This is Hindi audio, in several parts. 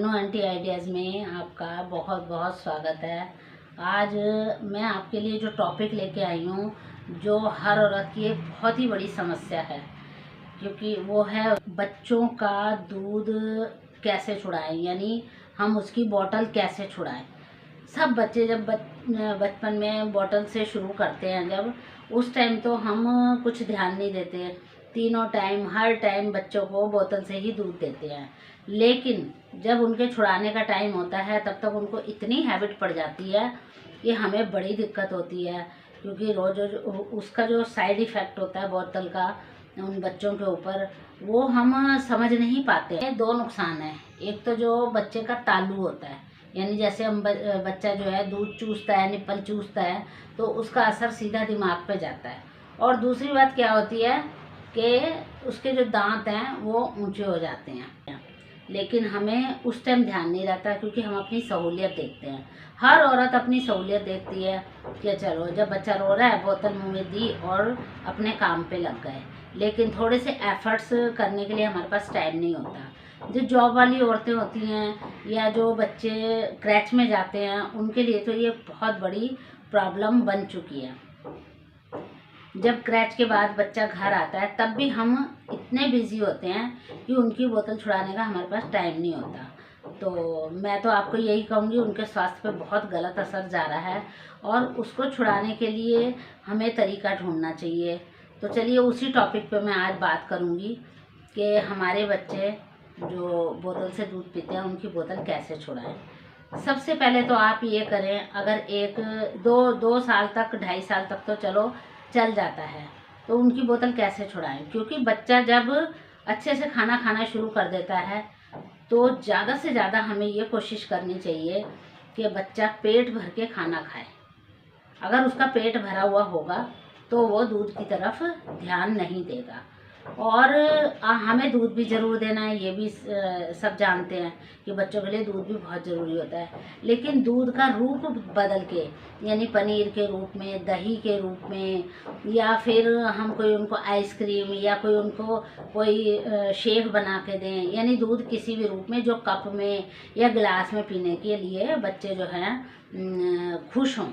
अनु आंटी आइडियाज़ में आपका बहुत बहुत स्वागत है। आज मैं आपके लिए जो टॉपिक लेके आई हूँ, जो हर औरत की एक बहुत ही बड़ी समस्या है, क्योंकि वो है बच्चों का दूध कैसे छुड़ाएं, यानी हम उसकी बोतल कैसे छुड़ाएं। सब बच्चे जब बचपन में बोतल से शुरू करते हैं, जब उस टाइम तो हम कुछ ध्यान नहीं देते, तीनों टाइम हर टाइम बच्चों को बोतल से ही दूध देते हैं। लेकिन जब उनके छुड़ाने का टाइम होता है, तब तक उनको इतनी हैबिट पड़ जाती है कि हमें बड़ी दिक्कत होती है, क्योंकि रोज उसका जो साइड इफ़ेक्ट होता है बोतल का उन बच्चों के ऊपर, वो हम समझ नहीं पाते। दो नुकसान है। एक तो जो बच्चे का तालू होता है, यानी जैसे हम बच्चा जो है दूध चूसता है, निप्पल चूसता है, तो उसका असर सीधा दिमाग पे जाता है। और दूसरी बात क्या होती है कि उसके जो दांत हैं वो ऊंचे हो जाते हैं। लेकिन हमें उस टाइम ध्यान नहीं रहता, क्योंकि हम अपनी सहूलियत देखते हैं। हर औरत अपनी सहूलियत देखती है कि चलो जब बच्चा रो रहा है बोतल मुँह में दी और अपने काम पे लग गए। लेकिन थोड़े से एफर्ट्स करने के लिए हमारे पास टाइम नहीं होता। जो जॉब वाली औरतें होती हैं या जो बच्चे क्रैच में जाते हैं, उनके लिए तो ये बहुत बड़ी प्रॉब्लम बन चुकी है। जब क्रैच के बाद बच्चा घर आता है, तब भी हम इतने बिजी होते हैं कि उनकी बोतल छुड़ाने का हमारे पास टाइम नहीं होता। तो मैं तो आपको यही कहूँगी, उनके स्वास्थ्य पे बहुत गलत असर जा रहा है और उसको छुड़ाने के लिए हमें तरीका ढूंढना चाहिए। तो चलिए उसी टॉपिक पे मैं आज बात करूँगी कि हमारे बच्चे जो बोतल से दूध पीते हैं, उनकी बोतल कैसे छुड़ाएं। सबसे पहले तो आप ये करें, अगर एक दो साल तक, 2.5 साल तक तो चलो चल जाता है, तो उनकी बोतल कैसे छुड़ाएं। क्योंकि बच्चा जब अच्छे से खाना खाना शुरू कर देता है, तो ज़्यादा से ज़्यादा हमें ये कोशिश करनी चाहिए कि बच्चा पेट भर के खाना खाए। अगर उसका पेट भरा हुआ होगा तो वो दूध की तरफ ध्यान नहीं देगा। और हमें दूध भी ज़रूर देना है, ये भी सब जानते हैं कि बच्चों के लिए दूध भी बहुत ज़रूरी होता है। लेकिन दूध का रूप बदल के, यानी पनीर के रूप में, दही के रूप में, या फिर हम कोई उनको आइसक्रीम या कोई शेक बना के दें, यानी दूध किसी भी रूप में जो कप में या गिलास में पीने के लिए बच्चे जो हैं खुश हों।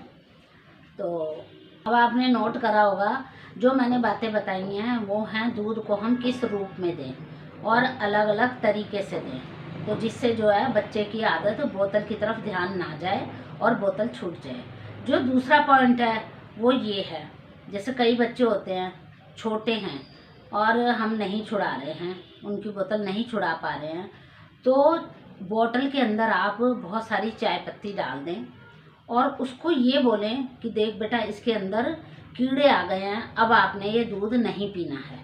तो अब आपने नोट करा होगा, जो मैंने बातें बताई हैं वो हैं दूध को हम किस रूप में दें और अलग अलग तरीके से दें, तो जिससे जो है बच्चे की आदत बोतल की तरफ ध्यान ना जाए और बोतल छूट जाए। जो दूसरा पॉइंट है वो ये है, जैसे कई बच्चे होते हैं छोटे हैं और हम नहीं छुड़ा रहे हैं, उनकी बोतल नहीं छुड़ा पा रहे हैं, तो बोतल के अंदर आप बहुत सारी चाय पत्ती डाल दें और उसको ये बोलें कि देख बेटा, इसके अंदर कीड़े आ गए हैं, अब आपने ये दूध नहीं पीना है।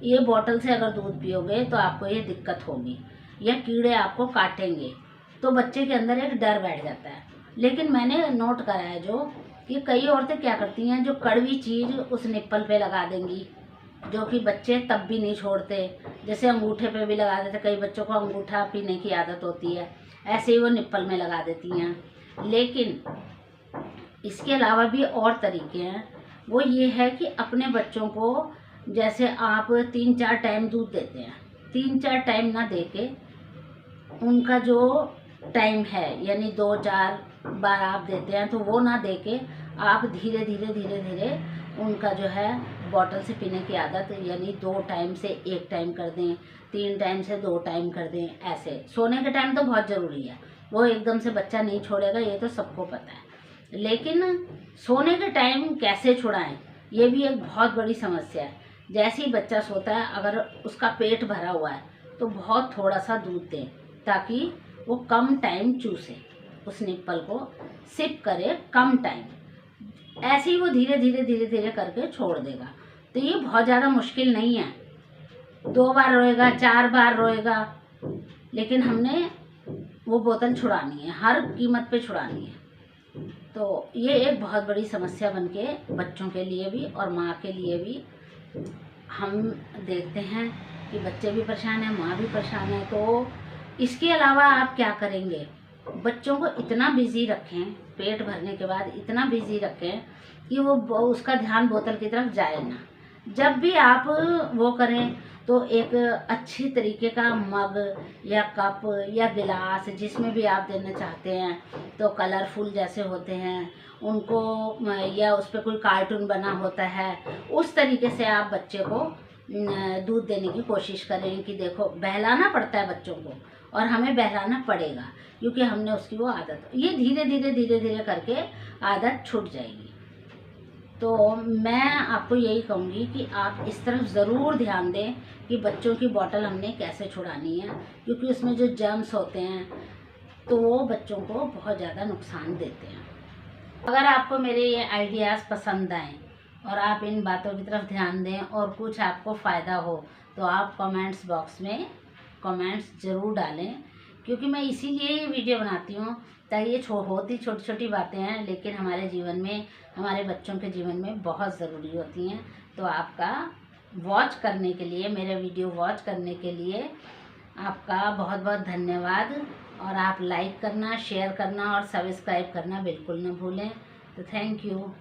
ये बोतल से अगर दूध पियोगे तो आपको ये दिक्कत होगी या कीड़े आपको काटेंगे। तो बच्चे के अंदर एक डर बैठ जाता है। लेकिन मैंने नोट करा है जो कि कई औरतें क्या करती हैं, जो कड़वी चीज़ उस निप्पल पे लगा देंगी, जो कि बच्चे तब भी नहीं छोड़ते। जैसे अंगूठे पे भी लगा देते, कई बच्चों को अंगूठा पीने की आदत होती है, ऐसे ही वो निप्पल में लगा देती हैं। लेकिन इसके अलावा भी और तरीके हैं। वो ये है कि अपने बच्चों को, जैसे आप 3-4 टाइम दूध देते हैं, 3-4 टाइम ना दे के उनका जो टाइम है, यानी 2-4 बार आप देते हैं, तो वो ना दे के आप धीरे धीरे उनका जो है बॉटल से पीने की आदत, यानी 2 टाइम से 1 टाइम कर दें, 3 टाइम से 2 टाइम कर दें। ऐसे सोने के टाइम तो बहुत ज़रूरी है, वो एकदम से बच्चा नहीं छोड़ेगा, ये तो सबको पता है। लेकिन सोने के टाइम कैसे छुड़ाएं, ये भी एक बहुत बड़ी समस्या है। जैसे ही बच्चा सोता है, अगर उसका पेट भरा हुआ है, तो बहुत थोड़ा सा दूध दें, ताकि वो कम टाइम चूसे, उस निप्पल को सिप करे कम टाइम। ऐसे ही वो धीरे धीरे करके छोड़ देगा। तो ये बहुत ज़्यादा मुश्किल नहीं है, 2 बार रोएगा, 4 बार रोएगा, लेकिन हमने वो बोतल छुड़ानी है, हर कीमत पे छुड़ानी है। तो ये एक बहुत बड़ी समस्या बन के बच्चों के लिए भी और माँ के लिए भी हम देखते हैं कि बच्चे भी परेशान हैं, माँ भी परेशान है। तो इसके अलावा आप क्या करेंगे, बच्चों को इतना बिजी रखें, पेट भरने के बाद इतना बिजी रखें कि वो उसका ध्यान बोतल की तरफ जाए ना। जब भी आप वो करें तो एक अच्छी तरीके का मग या कप या गिलास जिसमें भी आप देना चाहते हैं, तो कलरफुल जैसे होते हैं उनको, या उस पर कोई कार्टून बना होता है, उस तरीके से आप बच्चे को दूध देने की कोशिश करें। कि देखो, बहलाना पड़ता है बच्चों को और हमें बहलाना पड़ेगा, क्योंकि हमने उसकी वो आदत, ये धीरे धीरे धीरे धीरे करके आदत छूट जाएगी। तो मैं आपको यही कहूँगी कि आप इस तरफ ज़रूर ध्यान दें कि बच्चों की बोतल हमने कैसे छुड़ानी है, क्योंकि उसमें जो जर्म्स होते हैं तो वो बच्चों को बहुत ज़्यादा नुकसान देते हैं। अगर आपको मेरे ये आइडियाज़ पसंद आएँ और आप इन बातों की तरफ ध्यान दें और कुछ आपको फ़ायदा हो, तो आप कमेंट्स बॉक्स में कमेंट्स ज़रूर डालें, क्योंकि मैं इसीलिए ये वीडियो बनाती हूँ ताकि ये होती छोटी छोटी बातें हैं, लेकिन हमारे जीवन में, हमारे बच्चों के जीवन में बहुत ज़रूरी होती हैं। तो आपका वॉच करने के लिए, मेरा वीडियो वॉच करने के लिए आपका बहुत बहुत धन्यवाद। और आप लाइक करना, शेयर करना और सब्सक्राइब करना बिल्कुल ना भूलें। तो थैंक यू।